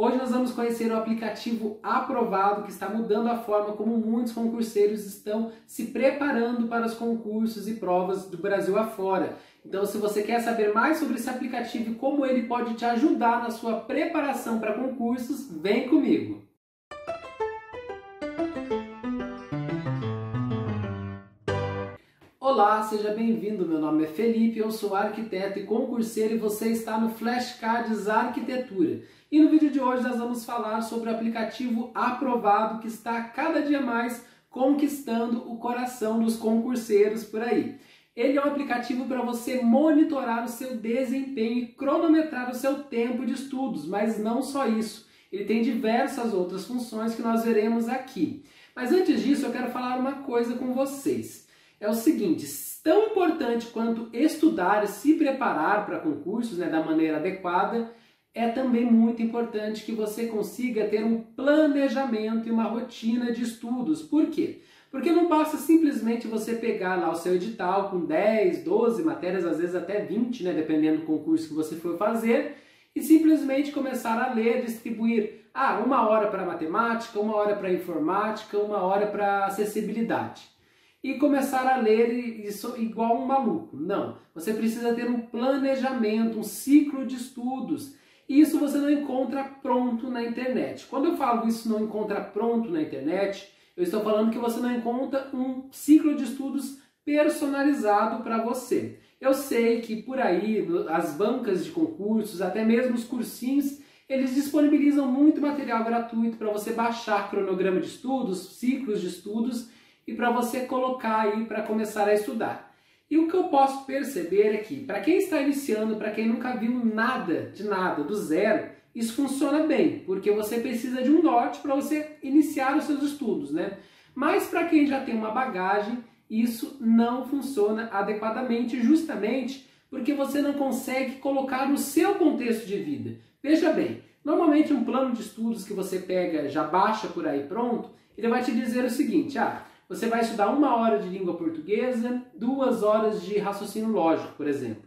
Hoje nós vamos conhecer o aplicativo Aprovado, que está mudando a forma como muitos concurseiros estão se preparando para os concursos e provas do Brasil afora. Então, se você quer saber mais sobre esse aplicativo e como ele pode te ajudar na sua preparação para concursos, vem comigo! Olá, seja bem-vindo. Meu nome é Felipe, eu sou arquiteto e concurseiro e você está no Flashcards Arquitetura. E no vídeo de hoje nós vamos falar sobre o aplicativo Aprovado, que está cada dia mais conquistando o coração dos concurseiros por aí. Ele é um aplicativo para você monitorar o seu desempenho e cronometrar o seu tempo de estudos, mas não só isso. Ele tem diversas outras funções que nós veremos aqui. Mas antes disso eu quero falar uma coisa com vocês. É o seguinte, tão importante quanto estudar e se preparar para concursos, da maneira adequada, é também muito importante que você consiga ter um planejamento e uma rotina de estudos. Por quê? Porque não basta simplesmente você pegar lá o seu edital com 10, 12 matérias, às vezes até 20, dependendo do concurso que você for fazer, e simplesmente começar a ler, distribuir 1 hora para matemática, 1 hora para informática, 1 hora para acessibilidade. E começar a ler isso igual um maluco. Não, você precisa ter um planejamento, um ciclo de estudos. E isso você não encontra pronto na internet. Quando eu falo isso não encontra pronto na internet, eu estou falando que você não encontra um ciclo de estudos personalizado para você. Eu sei que por aí, as bancas de concursos, até mesmo os cursinhos, eles disponibilizam muito material gratuito para você baixar cronograma de estudos, ciclos de estudos, e para você colocar aí para começar a estudar. E o que eu posso perceber é que, para quem está iniciando, para quem nunca viu nada, de nada, do zero, isso funciona bem, porque você precisa de um norte para você iniciar os seus estudos, Mas para quem já tem uma bagagem, isso não funciona adequadamente, justamente porque você não consegue colocar no seu contexto de vida. Veja bem, normalmente um plano de estudos que você pega, já baixa por aí pronto, ele vai te dizer o seguinte, você vai estudar 1 hora de língua portuguesa, 2 horas de raciocínio lógico, por exemplo.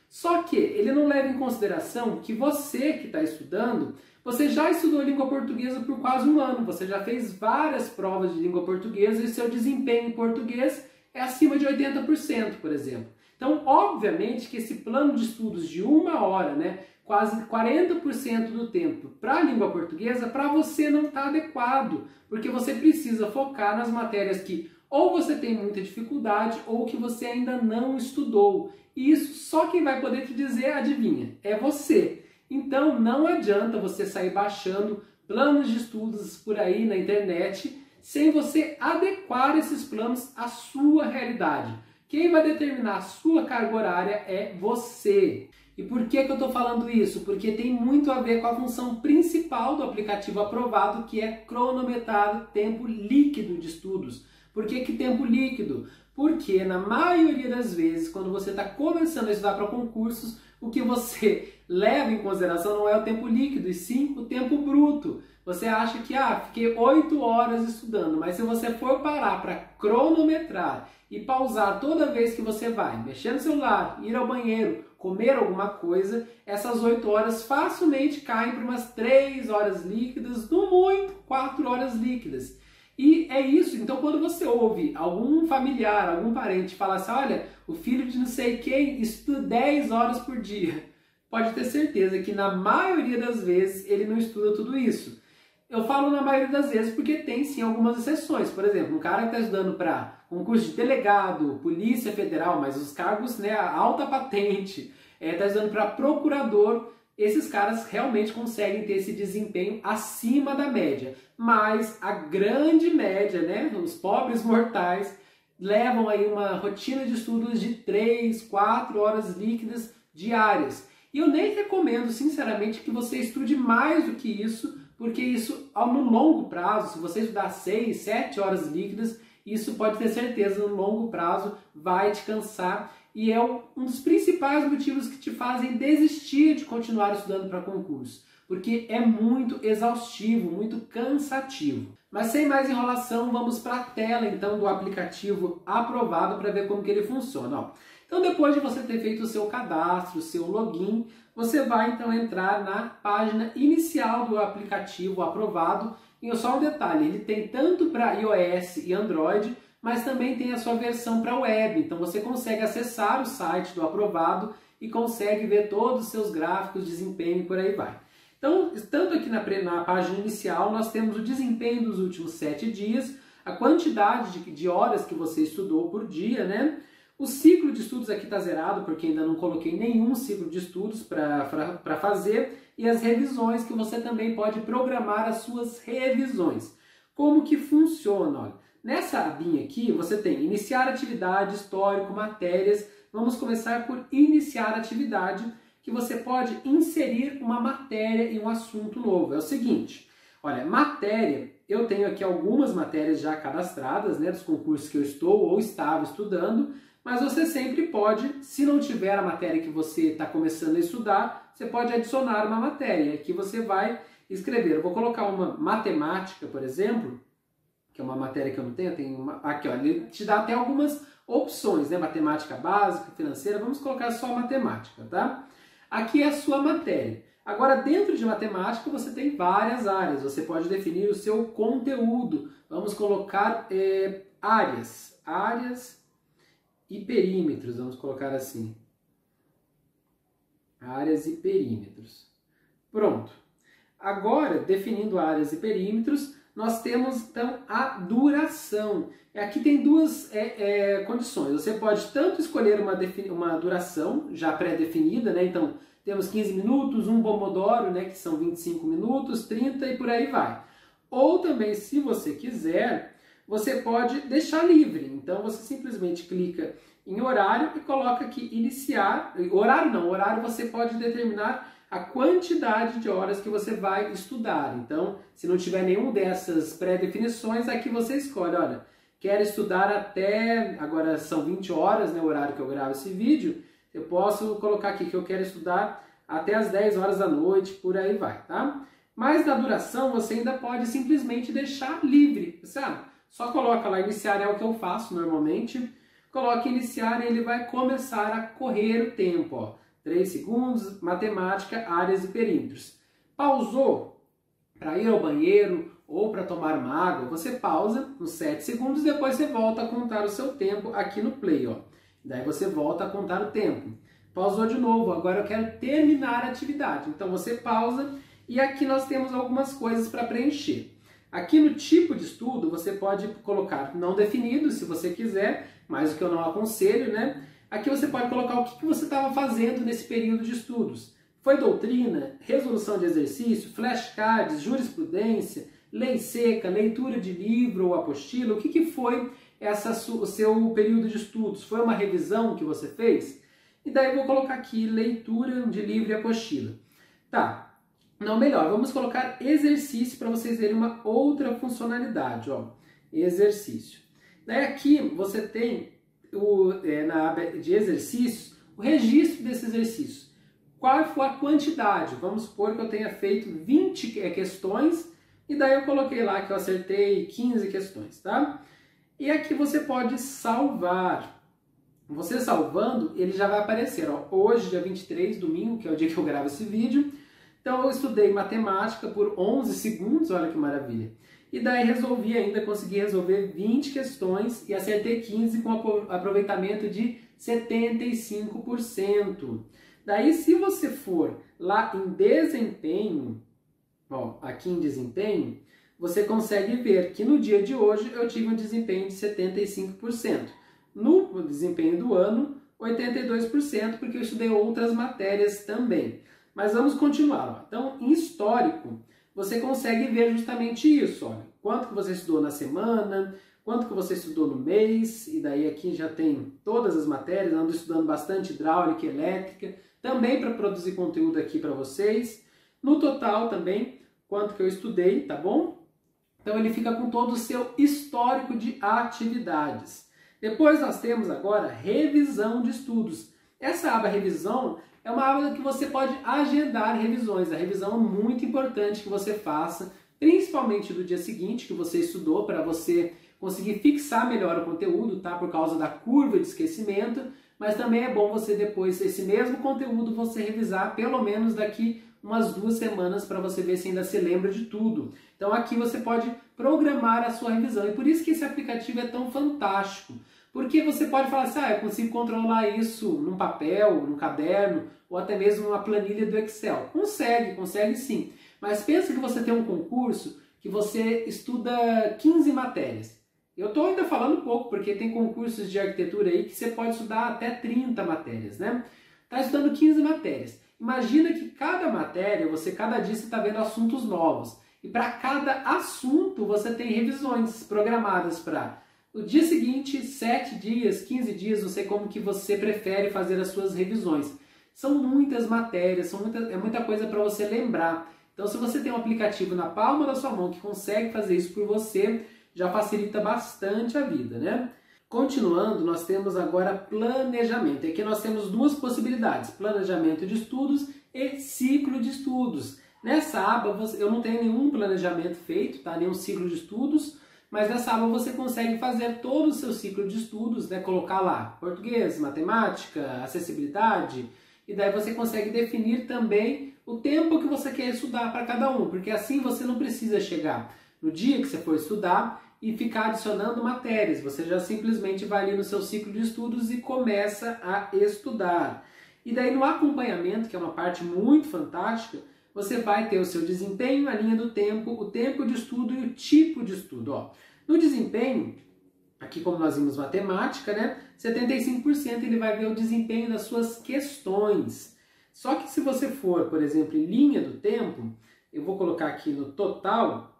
Só que ele não leva em consideração que você que está estudando, você já estudou língua portuguesa por quase 1 ano, você já fez várias provas de língua portuguesa e seu desempenho em português é acima de 80%, por exemplo. Então, obviamente que esse plano de estudos de 1 hora, quase 40% do tempo para a língua portuguesa, para você não está adequado, porque você precisa focar nas matérias que ou você tem muita dificuldade ou que você ainda não estudou. E isso só quem vai poder te dizer, adivinha, é você. Então não adianta você sair baixando planos de estudos por aí na internet sem você adequar esses planos à sua realidade. Quem vai determinar a sua carga horária é você. E por que eu estou falando isso? Porque tem muito a ver com a função principal do aplicativo Aprovado, que é cronometrar o tempo líquido de estudos. Por que tempo líquido? Porque na maioria das vezes, quando você está começando a estudar para concursos, o que você leva em consideração não é o tempo líquido, e sim o tempo bruto. Você acha que, fiquei 8 horas estudando, mas se você for parar para cronometrar e pausar toda vez que você vai mexer no celular, ir ao banheiro, comer alguma coisa, essas 8 horas facilmente caem para umas 3 horas líquidas, no muito 4 horas líquidas. E é isso, então quando você ouve algum familiar, algum parente falar assim, olha, o filho de não sei quem estuda 10 horas por dia, pode ter certeza que na maioria das vezes ele não estuda tudo isso. Eu falo na maioria das vezes porque tem sim algumas exceções. Por exemplo, um cara que está estudando para concurso de delegado, polícia federal, mas os cargos, alta patente, está estudando para procurador, esses caras realmente conseguem ter esse desempenho acima da média. Mas a grande média, os pobres mortais, levam aí uma rotina de estudos de 3, 4 horas líquidas diárias. E eu nem recomendo, sinceramente, que você estude mais do que isso, porque isso, no longo prazo, se você estudar 6, 7 horas líquidas, isso pode ter certeza, no longo prazo, vai te cansar. E é um dos principais motivos que te fazem desistir de continuar estudando para concurso. Porque é muito exaustivo, muito cansativo. Mas sem mais enrolação, vamos para a tela então do aplicativo Aprovado para ver como que ele funciona. Então depois de você ter feito o seu cadastro, o seu login, você vai então entrar na página inicial do aplicativo aprovado. E só um detalhe, ele tem tanto para iOS e Android, mas também tem a sua versão para web. Então você consegue acessar o site do aprovado e consegue ver todos os seus gráficos, desempenho e por aí vai. Então, tanto aqui na página inicial, nós temos o desempenho dos últimos 7 dias, a quantidade de horas que você estudou por dia, né? O ciclo de estudos aqui está zerado, porque ainda não coloquei nenhum ciclo de estudos para fazer, e as revisões, que você também pode programar as suas revisões. Como que funciona? Olha, nessa abinha aqui, você tem iniciar atividade, histórico, matérias. Vamos começar por iniciar atividade, que você pode inserir uma matéria em um assunto novo. É o seguinte, olha, matéria, eu tenho aqui algumas matérias já cadastradas, né, dos concursos que eu estou ou estava estudando, mas você sempre pode, se não tiver a matéria que você está começando a estudar, você pode adicionar uma matéria. Aqui você vai escrever. Eu vou colocar uma matemática, por exemplo, que é uma matéria que eu não tenho uma, aqui, ó, ele te dá até algumas opções, né? Matemática básica, financeira, vamos colocar só matemática, tá? Aqui é a sua matéria. Agora, dentro de matemática, você tem várias áreas. Você pode definir o seu conteúdo. Vamos colocar áreas e perímetros, vamos colocar assim. Áreas e perímetros. Pronto. Agora, definindo áreas e perímetros, nós temos, então, a duração. Aqui tem duas condições. Você pode tanto escolher uma duração já pré-definida, né? Então, temos 15 minutos, um pomodoro, né? Que são 25 minutos, 30 e por aí vai. Ou também, se você quiser, você pode deixar livre. Então, você simplesmente clica em horário e coloca aqui iniciar. Horário não, horário você pode determinar a quantidade de horas que você vai estudar. Então, se não tiver nenhuma dessas pré-definições, aqui você escolhe, olha, quero estudar até, agora são 20 horas, né, o horário que eu gravo esse vídeo, eu posso colocar aqui que eu quero estudar até as 10 horas da noite, por aí vai, tá? Mas na duração, você ainda pode simplesmente deixar livre, sabe? Só coloca lá, iniciar é o que eu faço normalmente, coloca iniciar e ele vai começar a correr o tempo, ó. 3 segundos, matemática, áreas e perímetros. Pausou para ir ao banheiro ou para tomar uma água, você pausa nos 7 segundos e depois você volta a contar o seu tempo aqui no play, ó. Daí você volta a contar o tempo. Pausou de novo, agora eu quero terminar a atividade. Então você pausa e aqui nós temos algumas coisas para preencher. Aqui no tipo de estudo você pode colocar não definido, se você quiser, mas o que eu não aconselho, né? Aqui você pode colocar o que você estava fazendo nesse período de estudos. Foi doutrina, resolução de exercício, flashcards, jurisprudência, lei seca, leitura de livro ou apostila? O que foi o seu período de estudos? Foi uma revisão que você fez? E daí eu vou colocar aqui leitura de livro e apostila. Tá, não, melhor, vamos colocar exercício para vocês verem uma outra funcionalidade, ó. Exercício. Daí aqui você tem na aba de exercícios, o registro desse exercício. Qual foi a quantidade? Vamos supor que eu tenha feito 20 questões e daí eu coloquei lá que eu acertei 15 questões, tá? E aqui você pode salvar. Você salvando, ele já vai aparecer, ó, hoje, dia 23, domingo, que é o dia que eu gravo esse vídeo. Então eu estudei matemática por 11 segundos, olha que maravilha. E daí consegui resolver 20 questões e acertei 15 com aproveitamento de 75%. Daí, se você for lá em desempenho, ó, aqui em desempenho, você consegue ver que no dia de hoje eu tive um desempenho de 75%. No desempenho do ano, 82%, porque eu estudei outras matérias também. Mas vamos continuar. Ó. Então, em histórico, você consegue ver justamente isso, olha, quanto que você estudou na semana, quanto que você estudou no mês, e daí aqui já tem todas as matérias, ando estudando bastante hidráulica e elétrica, também para produzir conteúdo aqui para vocês. No total também, quanto que eu estudei, tá bom? Então ele fica com todo o seu histórico de atividades. Depois nós temos agora revisão de estudos. Essa aba revisão é uma aba que você pode agendar revisões. A revisão é muito importante que você faça, principalmente do dia seguinte que você estudou, para você conseguir fixar melhor o conteúdo, tá? Por causa da curva de esquecimento. mas também é bom você depois, esse mesmo conteúdo, você revisar pelo menos daqui umas 2 semanas para você ver se ainda se lembra de tudo. Então aqui você pode programar a sua revisão, e por isso que esse aplicativo é tão fantástico. Porque você pode falar assim, eu consigo controlar isso num papel, num caderno, ou até mesmo numa planilha do Excel. Consegue sim. Mas pensa que você tem um concurso que você estuda 15 matérias. Eu estou ainda falando pouco, porque tem concursos de arquitetura aí que você pode estudar até 30 matérias, né? Está estudando 15 matérias. Imagina que cada matéria, cada dia você está vendo assuntos novos. E para cada assunto você tem revisões programadas para o dia seguinte, 7 dias, 15 dias, não sei como que você prefere fazer as suas revisões. São muitas matérias, é muita coisa para você lembrar. Então se você tem um aplicativo na palma da sua mão que consegue fazer isso por você, já facilita bastante a vida, né? Continuando, nós temos agora planejamento. Aqui nós temos 2 possibilidades, planejamento de estudos e ciclo de estudos. Nessa aba, eu não tenho nenhum planejamento feito, tá? Nenhum ciclo de estudos, mas nessa aba você consegue fazer todo o seu ciclo de estudos, né? Colocar lá português, matemática, acessibilidade, e daí você consegue definir também o tempo que você quer estudar para cada um, porque assim você não precisa chegar no dia que você for estudar e ficar adicionando matérias. Você já simplesmente vai ali no seu ciclo de estudos e começa a estudar. E daí no acompanhamento, que é uma parte muito fantástica, você vai ter o seu desempenho, a linha do tempo, o tempo de estudo e o tipo de estudo. Ó. No desempenho, aqui como nós vimos matemática, né, 75% ele vai ver o desempenho das suas questões. Só que se você for, por exemplo, em linha do tempo, eu vou colocar aqui no total.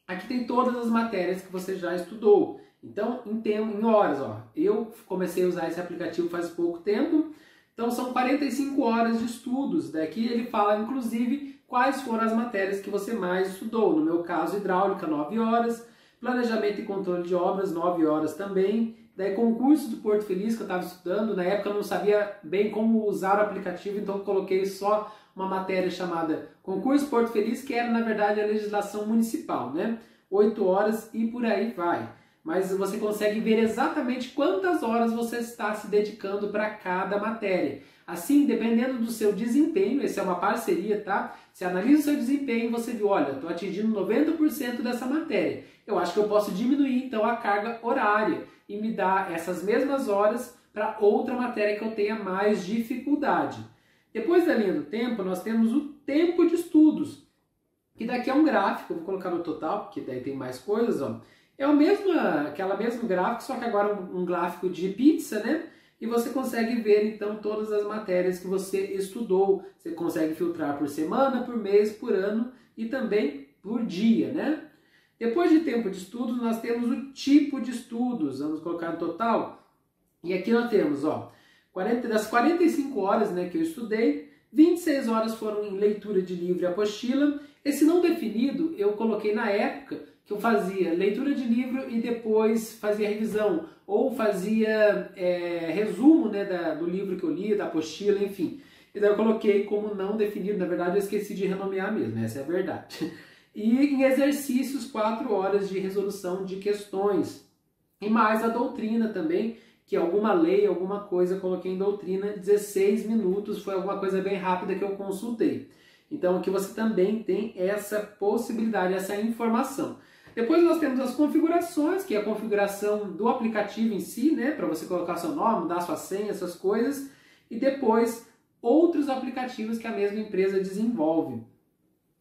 Aqui tem todas as matérias que você já estudou. Então, em horas, ó, eu comecei a usar esse aplicativo faz pouco tempo, então são 45 horas de estudos. Daqui ele fala, inclusive, quais foram as matérias que você mais estudou. No meu caso, hidráulica, 9 horas, planejamento e controle de obras, 9 horas também. Daí, concurso do Porto Feliz, que eu estava estudando, na época eu não sabia bem como usar o aplicativo, então eu coloquei só uma matéria chamada Concurso Porto Feliz, que era, na verdade, a legislação municipal, né? 8 horas e por aí vai. Mas você consegue ver exatamente quantas horas você está se dedicando para cada matéria. Assim, dependendo do seu desempenho, essa é uma parceria, tá? Você analisa o seu desempenho e você viu, olha, estou atingindo 90% dessa matéria. Eu acho que eu posso diminuir, então, a carga horária e me dar essas mesmas horas para outra matéria que eu tenha mais dificuldade. Depois da linha do tempo, nós temos o tempo de estudos, que daqui é um gráfico, eu vou colocar no total, porque daí tem mais coisas, ó. É aquela mesmo gráfico, só que agora um gráfico de pizza, né? E você consegue ver, então, todas as matérias que você estudou. Você consegue filtrar por semana, por mês, por ano e também por dia, né? Depois de tempo de estudos, nós temos o tipo de estudos. Vamos colocar no total. E aqui nós temos, ó, das 45 horas, né, que eu estudei, 26 horas foram em leitura de livro e apostila. Esse não definido eu coloquei na época que eu fazia leitura de livro e depois fazia revisão, ou fazia resumo, né, do livro que eu li, da apostila, enfim. E daí eu coloquei como não definido, na verdade eu esqueci de renomear mesmo, essa é a verdade. E em exercícios, 4 horas de resolução de questões. E mais a doutrina também, que alguma lei, alguma coisa eu coloquei em doutrina, 16 minutos, foi alguma coisa bem rápida que eu consultei. Então aqui você também tem essa possibilidade, essa informação. Depois nós temos as configurações, que é a configuração do aplicativo em si, né, para você colocar seu nome, dar sua senha, essas coisas. E depois outros aplicativos que a mesma empresa desenvolve.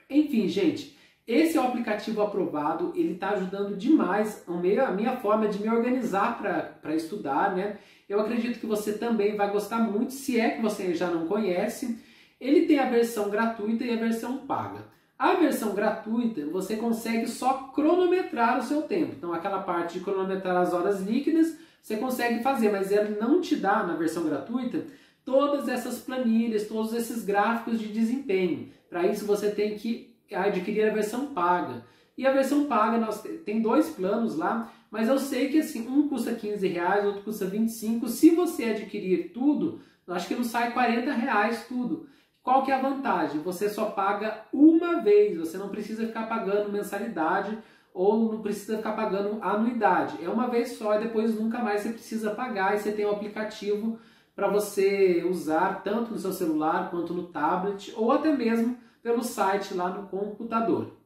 Enfim, gente, esse é o aplicativo aprovado, ele está ajudando demais a minha forma de me organizar para estudar, né? Eu acredito que você também vai gostar muito, se é que você já não conhece. Ele tem a versão gratuita e a versão paga. A versão gratuita, você consegue só cronometrar o seu tempo. Então, aquela parte de cronometrar as horas líquidas, você consegue fazer, mas ele não te dá, na versão gratuita, todas essas planilhas, todos esses gráficos de desempenho. Para isso, você tem que adquirir a versão paga. E a versão paga, tem 2 planos lá, mas eu sei que assim, um custa R$15, outro custa R$25. Se você adquirir tudo, eu acho que não sai R$40 tudo. Qual que é a vantagem? Você só paga uma vez, você não precisa ficar pagando mensalidade ou não precisa ficar pagando anuidade. É uma vez só e depois nunca mais você precisa pagar e você tem um aplicativo para você usar tanto no seu celular quanto no tablet ou até mesmo pelo site lá no computador.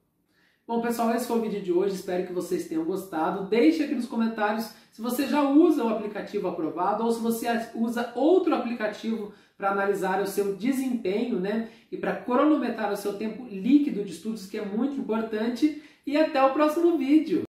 Bom, pessoal, esse foi o vídeo de hoje, espero que vocês tenham gostado. Deixe aqui nos comentários se você já usa o aplicativo aprovado ou se você usa outro aplicativo para analisar o seu desempenho, né? E para cronometrar o seu tempo líquido de estudos, que é muito importante. E até o próximo vídeo!